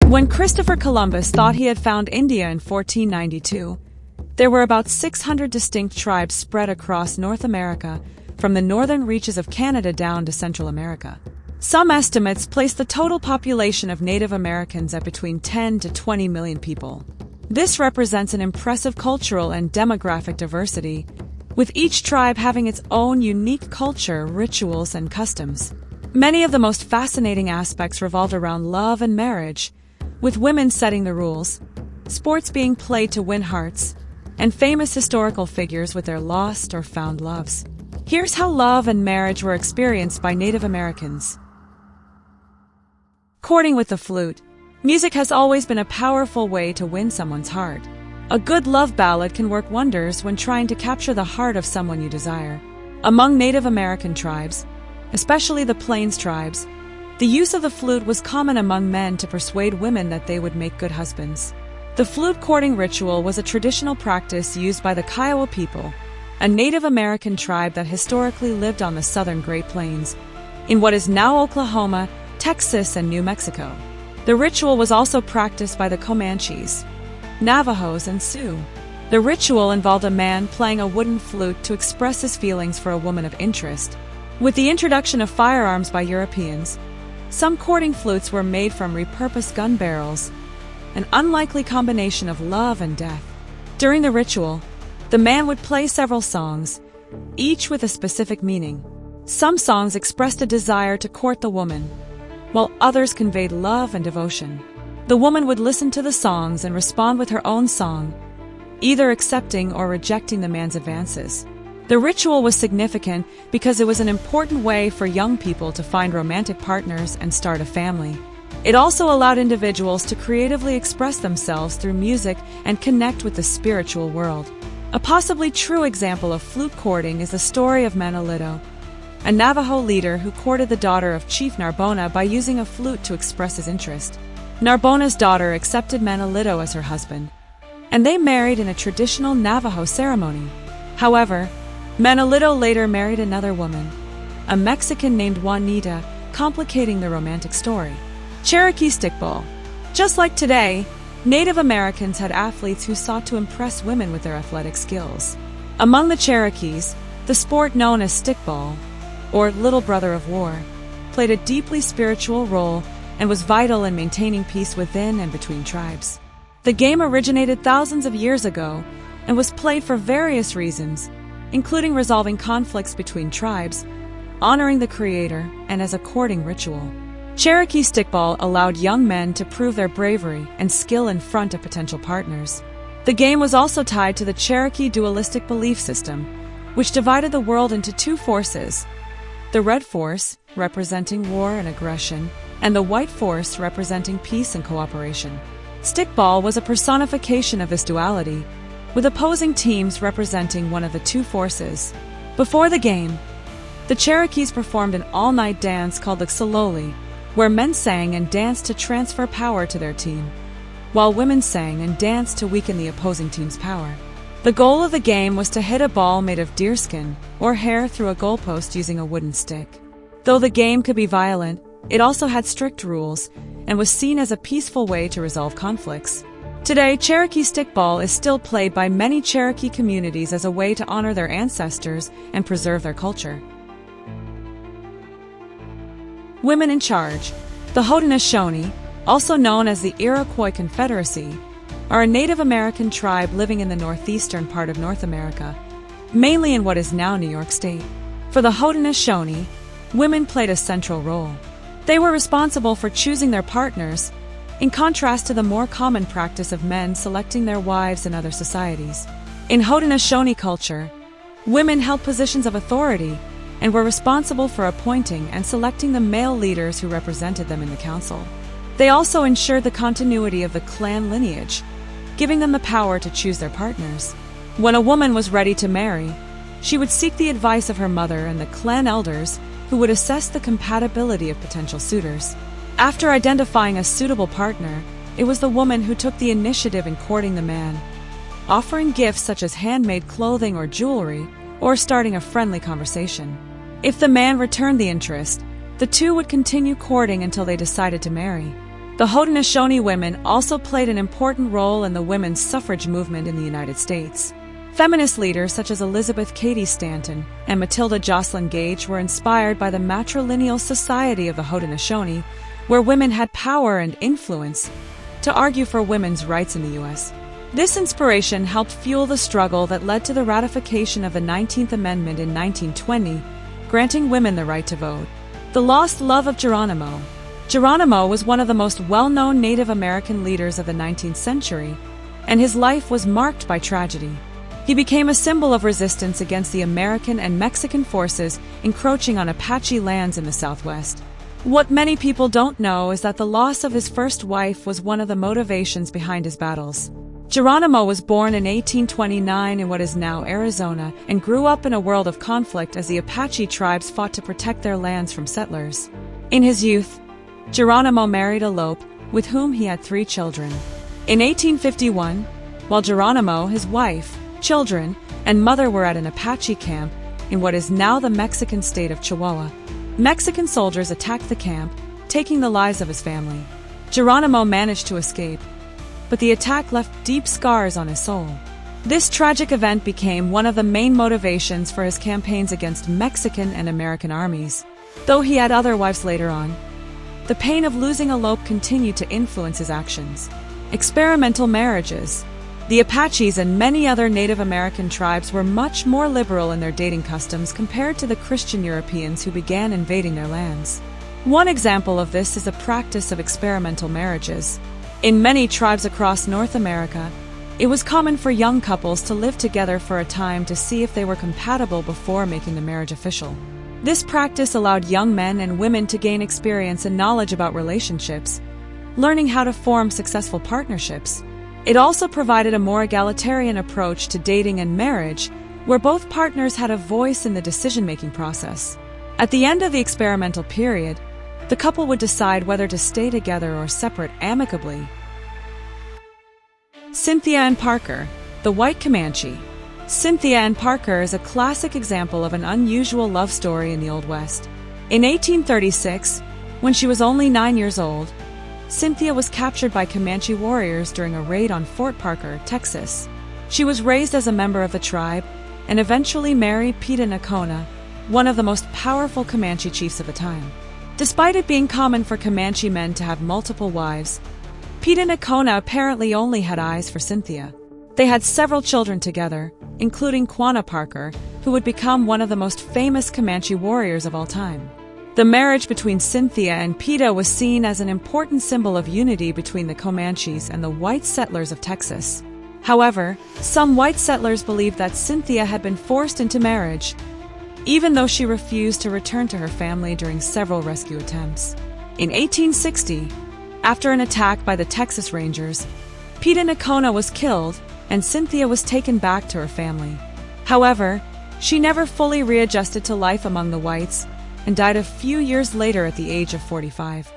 When Christopher Columbus thought he had found India in 1492, there were about 600 distinct tribes spread across North America, from the northern reaches of Canada down to Central America. Some estimates place the total population of Native Americans at between 10 to 20 million people. This represents an impressive cultural and demographic diversity, with each tribe having its own unique culture, rituals, and customs. Many of the most fascinating aspects revolved around love and marriage, with women setting the rules, sports being played to win hearts, and famous historical figures with their lost or found loves. Here's how love and marriage were experienced by Native Americans. Courting with the flute. Music has always been a powerful way to win someone's heart. A good love ballad can work wonders when trying to capture the heart of someone you desire. Among Native American tribes, especially the Plains tribes, the use of the flute was common among men to persuade women that they would make good husbands. The flute courting ritual was a traditional practice used by the Kiowa people, a Native American tribe that historically lived on the southern Great Plains, in what is now Oklahoma, Texas, and New Mexico. The ritual was also practiced by the Comanches, Navajos, and Sioux. The ritual involved a man playing a wooden flute to express his feelings for a woman of interest. With the introduction of firearms by Europeans, some courting flutes were made from repurposed gun barrels, an unlikely combination of love and death. During the ritual, the man would play several songs, each with a specific meaning. Some songs expressed a desire to court the woman, while others conveyed love and devotion. The woman would listen to the songs and respond with her own song, either accepting or rejecting the man's advances. The ritual was significant because it was an important way for young people to find romantic partners and start a family. It also allowed individuals to creatively express themselves through music and connect with the spiritual world. A possibly true example of flute courting is the story of Manolito, a Navajo leader who courted the daughter of Chief Narbona by using a flute to express his interest. Narbona's daughter accepted Manolito as her husband, and they married in a traditional Navajo ceremony. However, Manolito later married another woman, a Mexican named Juanita, complicating the romantic story. Cherokee Stickball. Just like today, Native Americans had athletes who sought to impress women with their athletic skills. Among the Cherokees, the sport known as Stickball, or Little Brother of War, played a deeply spiritual role and was vital in maintaining peace within and between tribes. The game originated thousands of years ago and was played for various reasons, including resolving conflicts between tribes, honoring the creator, and as a courting ritual. Cherokee Stickball allowed young men to prove their bravery and skill in front of potential partners. The game was also tied to the Cherokee dualistic belief system, which divided the world into two forces: the Red Force, representing war and aggression, and the White Force, representing peace and cooperation. Stickball was a personification of this duality, with opposing teams representing one of the two forces. Before the game, the Cherokees performed an all-night dance called the Xololi, where men sang and danced to transfer power to their team, while women sang and danced to weaken the opposing team's power. The goal of the game was to hit a ball made of deerskin or hair through a goalpost using a wooden stick. Though the game could be violent, it also had strict rules and was seen as a peaceful way to resolve conflicts. Today, Cherokee Stickball is still played by many Cherokee communities as a way to honor their ancestors and preserve their culture. Women in charge. The Haudenosaunee, also known as the Iroquois Confederacy, are a Native American tribe living in the northeastern part of North America, mainly in what is now New York State. For the Haudenosaunee, women played a central role. They were responsible for choosing their partners, in contrast to the more common practice of men selecting their wives in other societies. In Haudenosaunee culture, women held positions of authority and were responsible for appointing and selecting the male leaders who represented them in the council. They also ensured the continuity of the clan lineage, giving them the power to choose their partners. When a woman was ready to marry, she would seek the advice of her mother and the clan elders, who would assess the compatibility of potential suitors. After identifying a suitable partner, it was the woman who took the initiative in courting the man, offering gifts such as handmade clothing or jewelry, or starting a friendly conversation. If the man returned the interest, the two would continue courting until they decided to marry. The Haudenosaunee women also played an important role in the women's suffrage movement in the United States. Feminist leaders such as Elizabeth Cady Stanton and Matilda Jocelyn Gage were inspired by the Matrilineal Society of the Haudenosaunee, where women had power and influence to argue for women's rights in the U.S. This inspiration helped fuel the struggle that led to the ratification of the 19th Amendment in 1920, granting women the right to vote. The lost love of Geronimo. Geronimo was one of the most well-known Native American leaders of the 19th century, and his life was marked by tragedy. He became a symbol of resistance against the American and Mexican forces encroaching on Apache lands in the Southwest. What many people don't know is that the loss of his first wife was one of the motivations behind his battles. Geronimo was born in 1829 in what is now Arizona and grew up in a world of conflict as the Apache tribes fought to protect their lands from settlers. In his youth, Geronimo married a Lope, with whom he had 3 children. In 1851, while Geronimo, his wife, children, and mother were at an Apache camp in what is now the Mexican state of Chihuahua, Mexican soldiers attacked the camp, taking the lives of his family. Geronimo managed to escape, but the attack left deep scars on his soul. This tragic event became one of the main motivations for his campaigns against Mexican and American armies. Though he had other wives later on, the pain of losing a Lope continued to influence his actions. Experimental marriages. The Apaches and many other Native American tribes were much more liberal in their dating customs compared to the Christian Europeans who began invading their lands. One example of this is the practice of experimental marriages. In many tribes across North America, it was common for young couples to live together for a time to see if they were compatible before making the marriage official. This practice allowed young men and women to gain experience and knowledge about relationships, learning how to form successful partnerships. It also provided a more egalitarian approach to dating and marriage, where both partners had a voice in the decision-making process. At the end of the experimental period, the couple would decide whether to stay together or separate amicably. Cynthia and Parker, the White Comanche. Cynthia and Parker is a classic example of an unusual love story in the Old West. In 1836, when she was only 9 years old, Cynthia was captured by Comanche warriors during a raid on Fort Parker, Texas. She was raised as a member of the tribe and eventually married Pita Nakona, one of the most powerful Comanche chiefs of the time. Despite it being common for Comanche men to have multiple wives, Pita Nakona apparently only had eyes for Cynthia. They had several children together, including Quanah Parker, who would become one of the most famous Comanche warriors of all time. The marriage between Cynthia and Pita was seen as an important symbol of unity between the Comanches and the white settlers of Texas. However, some white settlers believed that Cynthia had been forced into marriage, even though she refused to return to her family during several rescue attempts. In 1860, after an attack by the Texas Rangers, Pita Nakona was killed and Cynthia was taken back to her family. However, she never fully readjusted to life among the whites and died a few years later at the age of 45.